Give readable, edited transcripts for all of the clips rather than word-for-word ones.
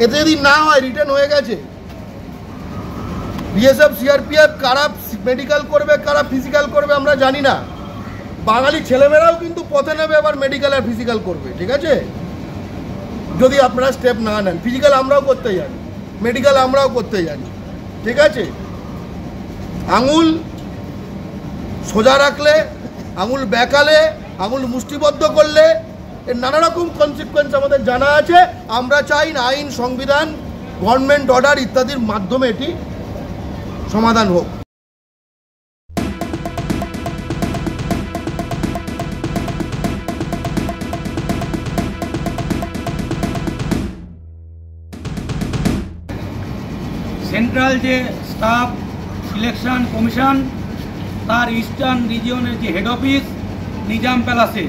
এতে যদি না হয়, রিটার্ন হয়ে গেছে, বিএসএফ সিআরপিএফ কারা মেডিকেল করবে কারা ফিজিক্যাল করবে আমরা জানি না। বাঙালি ছেলেমেয়েরাও কিন্তু পথে নেবে, আবার মেডিকেল আর ফিজিক্যাল করবে, ঠিক আছে, যদি আপনারা স্টেপ না নেন। ফিজিক্যাল আমরাও করতে জানি, মেডিকেল আমরাও করতে জানি, ঠিক আছে। আঙুল সোজা রাখলে, আঙুল বেঁকালে, আঙুল মুষ্টিবদ্ধ করলে এর নানা রকম কনসিকুয়েন্স আমাদের জানা আছে। আমরা চাই না আইন, সংবিধান, গভর্নমেন্ট অর্ডার ইত্যাদির মাধ্যমে এটি সমাধান হোক। সেন্ট্রাল যে স্টাফ সিলেকশন কমিশন, তার ইস্টার্ন রিজিয়নের যে হেড অফিস নিজাম প্যালেসে,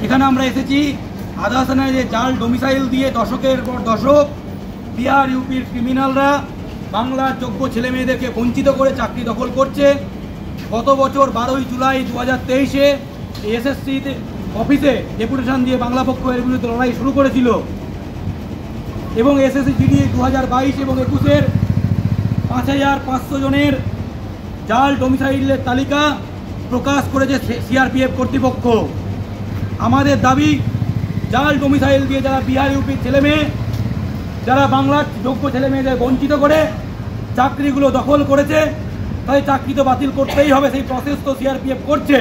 এখানে আমরা এসেছি আদাসনের যে জাল ডোমিসাইল দিয়ে দশকের পর দশক বিহার ইউপির ক্রিমিনালরা বাংলার যোগ্য ছেলেমেয়েদেরকে বঞ্চিত করে চাকরি দখল করছে। গত বছর 12ই জুলাই 2023-এ এসএসসি অফিসে ডেপুটেশন দিয়ে বাংলা পক্ষ এর বিরুদ্ধে লড়াই শুরু করেছিল এবং এসএসসি জিডি 2022 এবং 21-এর 5500 জনের জাল ডোমিসাইলের তালিকা প্রকাশ করেছে সিআরপিএফ কর্তৃপক্ষ। আমাদের দাবি, জাল ডোমিসাইল দিয়ে যারা বিহার ইউপির ছেলেমেয়ে, যারা বাংলার যোগ্য ছেলেমেয়েদের বঞ্চিত করে চাকরিগুলো দখল করেছে, তাই চাকরি তো বাতিল করতেই হবে। সেই প্রসেস তো সিআরপিএফ করছে।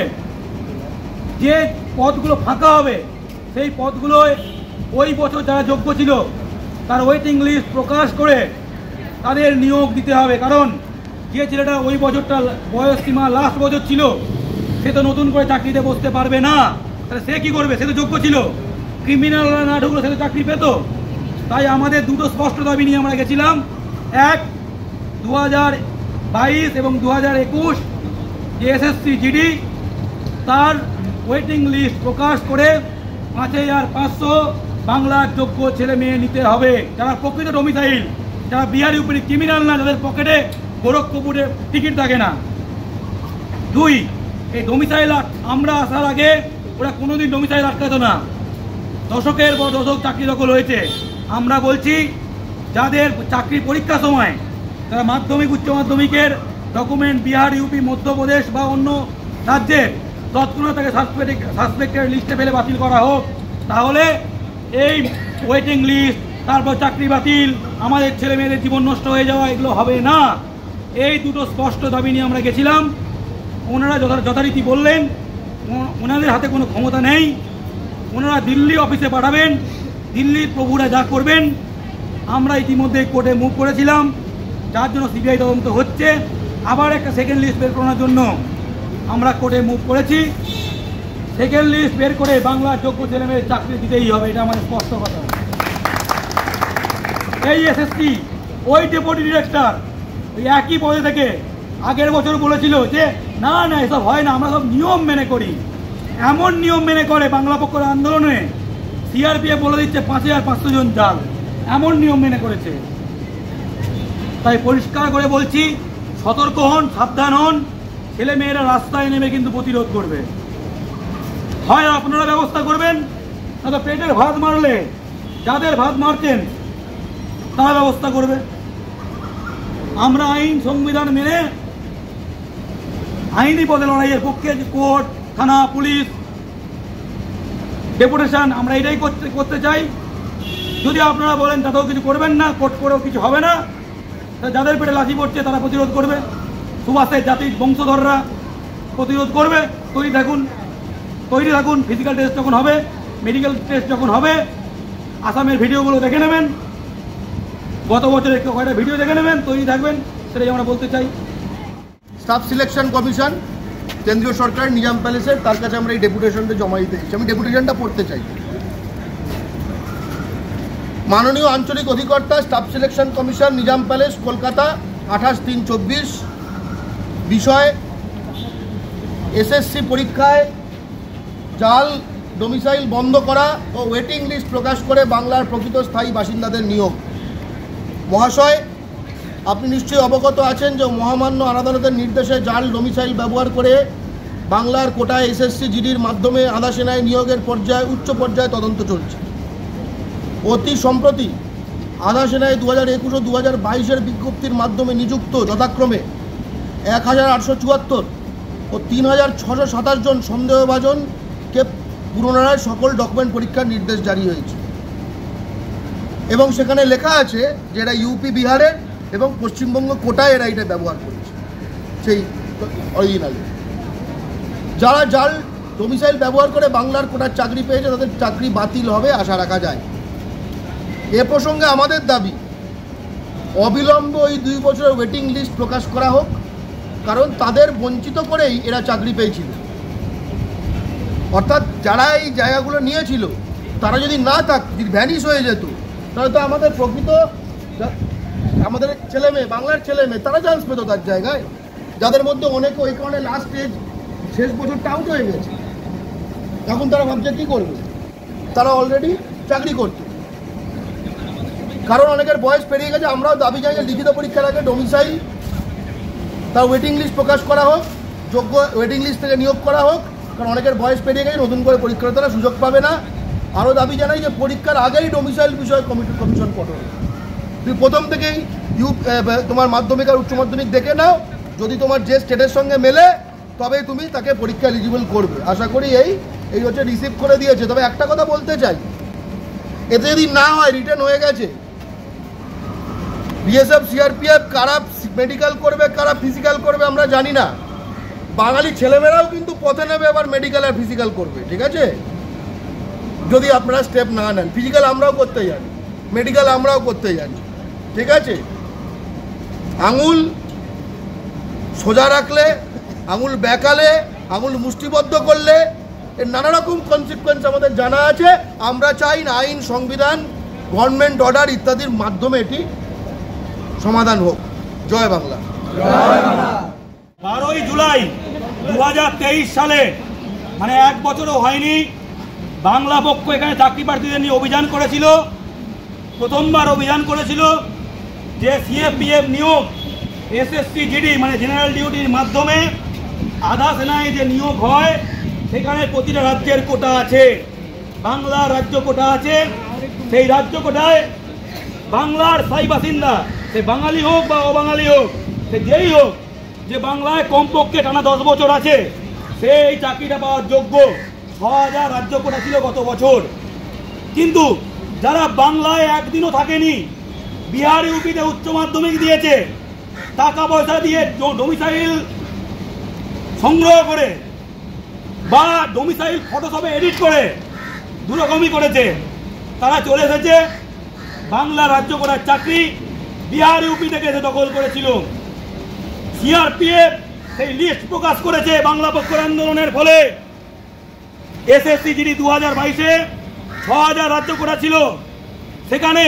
যে পদগুলো ফাঁকা হবে সেই পদগুলোয় ওই বছর যারা যোগ্য ছিল তার ওয়েটিং লিস্ট প্রকাশ করে তাদের নিয়োগ দিতে হবে। কারণ যে ছেলেটা ওই বছরটা বয়স সীমা লাস্ট বছর ছিল, সে তো নতুন করে চাকরিতে বসতে পারবে না। তাহলে সে কি করবে? সে তো যোগ্য ছিল, ক্রিমিনালরা না ঢুকলে সে তো চাকরি পেত। তাই আমাদের দুটো স্পষ্ট দাবি নিয়ে আমরা গেছিলাম। এক, 2022 এবং 2021 যে এসএসসি জিডি, তার ওয়েটিং লিস্ট প্রকাশ করে 5500 বাংলার যোগ্য ছেলে মেয়ে নিতে হবে, যারা প্রকৃত ডোমিসাইল, যারা বিহার ইউপির ক্রিমিনাল না, যাদের পকেটে গোরক্ষপুরের টিকিট থাকে না। 2, এই ডোমিসাইল আমরা আসার আগে ওরা কোনোদিন ডোমিসাইল আটকাতো না। দশকের পর দশক চাকরি দখল হয়েছে। আমরা বলছি, যাদের চাকরি পরীক্ষার সময় যারা মাধ্যমিক উচ্চ মাধ্যমিকের ডকুমেন্ট বিহার ইউপি মধ্যপ্রদেশ বা অন্য রাজ্যের, তৎক্ষণাৎ তাকে সাসপেক্টেড লিস্টে ফেলে বাতিল করা হোক। তাহলে এই ওয়েটিং লিস্ট, তারপর চাকরি বাতিল, আমাদের ছেলে মেয়েদের জীবন নষ্ট হয়ে যাওয়া, এগুলো হবে না। এই দুটো স্পষ্ট দাবি নিয়ে আমরা গেছিলাম। ওনারা যথারীতি বললেন ওনাদের হাতে কোনো ক্ষমতা নেই, ওনারা দিল্লি অফিসে পাঠাবেন, দিল্লির প্রভুরা যা করবেন। আমরা ইতিমধ্যে কোর্টে মুভ করেছিলাম, যার জন্য সিবিআই তদন্ত হচ্ছে। আবার একটা সেকেন্ড লিস্ট বের করার জন্য আমরা কোর্টে মুভ করেছি। সেকেন্ড লিস্ট বের করে বাংলার যোগ্য ছেলেমেয়ের চাকরি দিতেই হবে, এটা আমাদের স্পষ্ট কথা। এই এসএসসি ওই ডেপুটি ডিরেক্টর ওই একই পদে থেকে আগের বছর বলেছিল যে না না এসব হয় না, আমরা সব নিয়ম মেনে করি। এমন নিয়ম মেনে করে বাংলা পক্ষের আন্দোলনে সিআরপিএফ বলে দিচ্ছে 5500 জন জাল, এমন নিয়ম মেনে করেছে। তাই পরিষ্কার করে বলছি, সতর্ক হন, সাবধান হন। ছেলে মেয়েরা রাস্তায় নেমে কিন্তু প্রতিরোধ করবে। হয় আপনারা ব্যবস্থা করবেন, না তো পেটের ভাত মারলে যাদের ভাত মারতেন তারা ব্যবস্থা করবে। আমরা আইন সংবিধান মেনে আইনি পদে লড়াইয়ের পক্ষে কোর্ট, থানা, পুলিশ, ডেপুটেশন, আমরা এটাই করতে চাই। যদি আপনারা বলেন তাতেও কিছু করবেন না, কোর্ট করেও কিছু হবে না, যাদের পেটে লাঠি পড়ছে তারা প্রতিরোধ করবে। সুভাষের জাতির বংশধররা প্রতিরোধ করবে। তৈরি থাকুন। ফিজিক্যাল টেস্ট যখন হবে, মেডিকেল টেস্ট যখন হবে, আসামের ভিডিওগুলো দেখে নেবেন, গত বছরের কয়েকটা ভিডিও দেখে নেবেন, তৈরি থাকবেন, সেটাই আমরা বলতে চাই। স্টাফ সিলেকশন কমিশন কেন্দ্রীয় সরকারের নিজাম প্যালেসের, তার কাছে আমরা এই ডেপুটেশনটা জমা দিতে চাই। আমি ডেপুটেশনটা পড়তে চাই। মাননীয় আঞ্চলিক অধিকর্তা, staff selection commission, Nizam palace, Kolkata, 28/3/24। বিষয়: এসএসসি পরীক্ষায় জাল ডোমিসাইল বন্ধ করা ও ওয়েটিং লিস্ট প্রকাশ করে বাংলার প্রকৃত স্থায়ী বাসিন্দাদের নিয়োগ। মহাশয়, আপনি নিশ্চয়ই অবগত আছেন যে মহামান্য আদালতের নির্দেশে জাল ডোমিসাইল ব্যবহার করে বাংলার কোটায় এসএসসি জিডির মাধ্যমে আধা সেনায় নিয়োগের উচ্চ পর্যায়ে তদন্ত চলছে। অতি সম্প্রতি আধা সেনায় 2021 ও 2022 বিজ্ঞপ্তির মাধ্যমে নিযুক্ত যথাক্রমে 1874 ও 3627 জন সন্দেহভাজনকে পুনরায় সকল ডকুমেন্ট পরীক্ষার নির্দেশ জারি হয়েছে এবং সেখানে লেখা আছে যে এরা ইউপি বিহারের এবং পশ্চিমবঙ্গ কোটায় এরা এটা ব্যবহার করেছে সেই অরিজিনালি। যারা জাল ডোমিসাইল ব্যবহার করে বাংলার কোটার চাকরি পেয়েছে তাদের চাকরি বাতিল হবে আশা রাখা যায়। এ প্রসঙ্গে আমাদের দাবি অবিলম্বে ওই 2 বছরের ওয়েটিং লিস্ট প্রকাশ করা হোক, কারণ তাদের বঞ্চিত করেই এরা চাকরি পেয়েছিল। অর্থাৎ যারা এই জায়গাগুলো নিয়েছিল তারা যদি না যদি ভ্যানিশ হয়ে যেত তাহলে তো আমাদের প্রকৃত আমাদের ছেলেমেয়ে বাংলার ছেলেমেয়ে তারা চান্স পেত তার জায়গায়, যাদের মধ্যে অনেকে ওই কারণে লাস্ট স্টেজ শেষ বছরটা আউট হয়ে গেছে। এখন তারা ভাবছে কী করবে, তারা অলরেডি চাকরি করতো, কারণ অনেকের বয়স পেরিয়ে গেছে। আমরাও দাবি জানাই যে লিখিত পরীক্ষার আগে ডোমিসাইল তার ওয়েটিং লিস্ট প্রকাশ করা হোক, যোগ্য ওয়েটিং লিস্ট থেকে নিয়োগ করা হোক, কারণ অনেকের বয়স পেরিয়ে গেছে, নতুন করে পরীক্ষার তারা সুযোগ পাবে না। আরও দাবি জানাই যে পরীক্ষার আগেই ডোমিসাইল বিষয়ে কমিশন কঠোর। তুমি প্রথম থেকেই তোমার মাধ্যমিক আর উচ্চ মাধ্যমিক দেখে নাও, যদি তোমার যে স্টেটের সঙ্গে মেলে তবে তুমি তাকে পরীক্ষা এলিজিবল করবে। আশা করি এই হচ্ছে রিসিভ করে দিয়েছে। তবে একটা কথা বলতে চাই, এতে যদি না হয় রিটার্ন হয়ে গেছে, বিএসএফ সিআরপিএফ কারা মেডিকেল করবে কারা ফিজিক্যাল করবে আমরা জানি না। বাঙালি ছেলেমেয়েরাও কিন্তু পথে নেবে আবার মেডিকেল আর ফিজিক্যাল করবে, ঠিক আছে, যদি আপনারা স্টেপ না নেন। ফিজিক্যাল আমরাও করতে জানি, মেডিকেল আমরাও করতে জানি, ঠিক আছে। আঙুল সোজা রাখলে, আঙুল বেঁকালে, আঙুল মুষ্টিবদ্ধ করলে এর নানা রকম কনসিকুয়েন্স আমাদের জানা আছে। আমরা চাই না আইন, সংবিধান, গভর্নমেন্ট অর্ডার ইত্যাদির মাধ্যমে এটি সমাধান হোক। জয় বাংলা। 12ই জুলাই 2023 সালে, মানে 1 বছরও হয়নি, বাংলা পক্ষ এখানে চাকরি প্রার্থীদের নিয়ে অভিযান করেছিল। প্রথমবার অভিযান করেছিল যে সিএপিএফ নিয়োগ এসএসসি জিডি মানে জেনারেল ডিউটির মাধ্যমে আধা সেনায় যে নিয়োগ হয় সেখানে প্রতিটা রাজ্যের কোটা আছে, বাংলার রাজ্য কোটা আছে। সেই রাজ্য কোটায় বাংলার স্থায়ী বাসিন্দা, সে বাঙালি হোক বা অবাঙালি হোক, সে যেই হোক, যে বাংলায় কমপক্ষে টানা 10 বছর আছে, সেই চাকরিটা পাওয়ার যোগ্য। 6000 রাজ্য কোটা ছিল গত বছর। কিন্তু যারা বাংলায় একদিনও থাকেনি, বিহার ইউপিতে উচ্চ মাধ্যমিক দিয়েছে, টাকা পয়সা দিয়ে ডোমিসাইল সংগ্রহ করে বা ডোমিসাইল ফটোশপে এডিট করে দুরকমই করেছে, তারা চলে এসেছে বাংলা রাজ্য কোটার চাকরি বিহার ইউপি থেকে এসে দখল করেছিল। সিআরপিএফ সেই লিস্ট প্রকাশ করেছে বাংলা পক্ষের আন্দোলনের ফলে। এসএসসি জিডি 2022-এ 6000 রাজ্য কোটা ছিল, সেখানে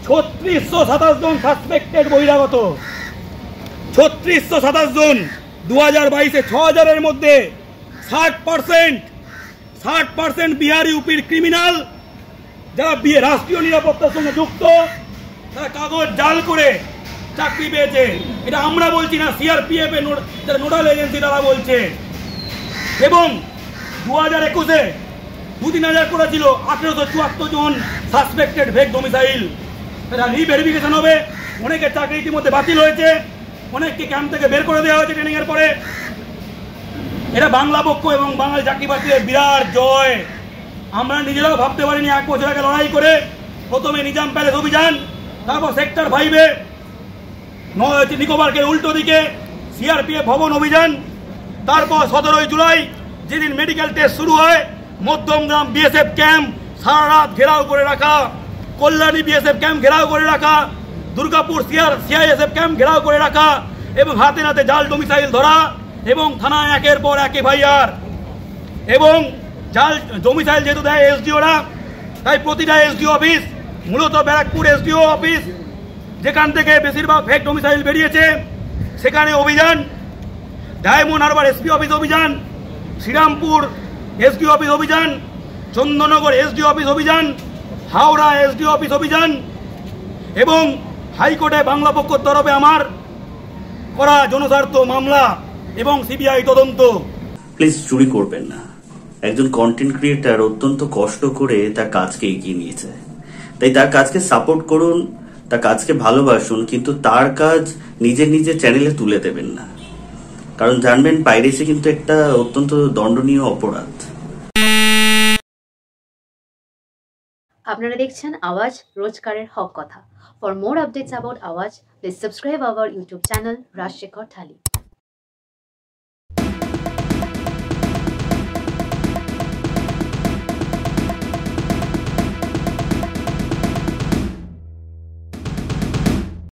3627 জন সাসপেক্টেড বহিরাগত। 3627 জন 2022-এ 6000-এর মধ্যে 60% বিহার ইউপির ক্রিমিনাল, যারা রাষ্ট্রীয় নিরাপত্তার সঙ্গে যুক্ত, তারা কাগজ জাল করে চাকরি পেয়েছে। এটা আমরা বলছি না, সিআরপিএফ এর যারা নোডাল এজেন্সি তারা বলছে। এবং 2021-এ 2-3000 করে ছিল 1874 জন সাসপেক্টেড ফেক ডোমিসাইল। এটা রিভেরিফিকেশন হবে। অনেকের চাকরি ইতিমধ্যে বাতিল হয়েছে, অনেককে ক্যাম্প থেকে বের করে দেওয়া হয়েছে ট্রেনিং এর পরে। এটা বাংলা পক্ষ এবং বাঙালি চাকরি প্রার্থীদের বিরাট জয়। আমরা নিজেরাও ভাবতে পারিনি 1 বছর আগে লড়াই করে প্রথমে নিজাম প্যালেস অভিযান, তারপর সেক্টর 5-এ নিকোবরকে উল্টো দিকে সিআরপিএফ ভবন অভিযান, তারপর 17ই জুলাই যেদিন মেডিকেল টেস্ট শুরু হয়, মধ্যমগ্রাম বিএসএফ ক্যাম্প সারা রাত ঘেরাও করে রাখা, কল্যাণী বিএসএফ ক্যাম্প ঘেরাও করে রাখা, দুর্গাপুর সিআইএসএফ ক্যাম্প ঘেরাও করে রাখা এবং হাতে নাতে জাল ডোমিসাইল ধরা এবং থানায় একের পর এক এফআইআর। এবং জাল ডোমিসাইল যেহেতু দেয় এসডিওরা, তাই প্রতিটা এসডিও অফিস, মূলত ব্যারাকপুর এসডিও অফিস যেখান থেকে বেশিরভাগ ফেক ডোমিসাইল বেরিয়েছে, সেখানে অভিযান। ডায়মন্ড হারবার এসপি অফিস অভিযান, শ্রীরামপুর এসডিও অফিস অভিযান, চন্দননগর এসডিও অফিস অভিযান, হাওড়া এসডিও অফিস অভিযান এবং হাইকোর্টে বাংলা পক্ষের তরফে আমার করা জনস্বার্থ মামলা এবং সিবিআই তদন্ত। প্লিজ চুরি করবেন না। একজন কন্টেন্ট ক্রিয়েটার অত্যন্ত কষ্ট করে তার কাজকে এগিয়ে নিয়েছে, তাই তার কাজকে সাপোর্ট করুন। তার কাজকে ভালোবাসুন, কিন্তু তার কাজ নিজের নিজের চ্যানেলে তুলে দেবেন না, কারণ জানবেন পাইরেসি কিন্তু একটা অত্যন্ত দণ্ডনীয় অপরাধ। আপনারা দেখছেন আওয়াজ, রোজকারের হক কথা। ফর মোর আপডেটস অ্যাবাউট আওয়াজ, please subscribe our YouTube channel Rajshekhar thali.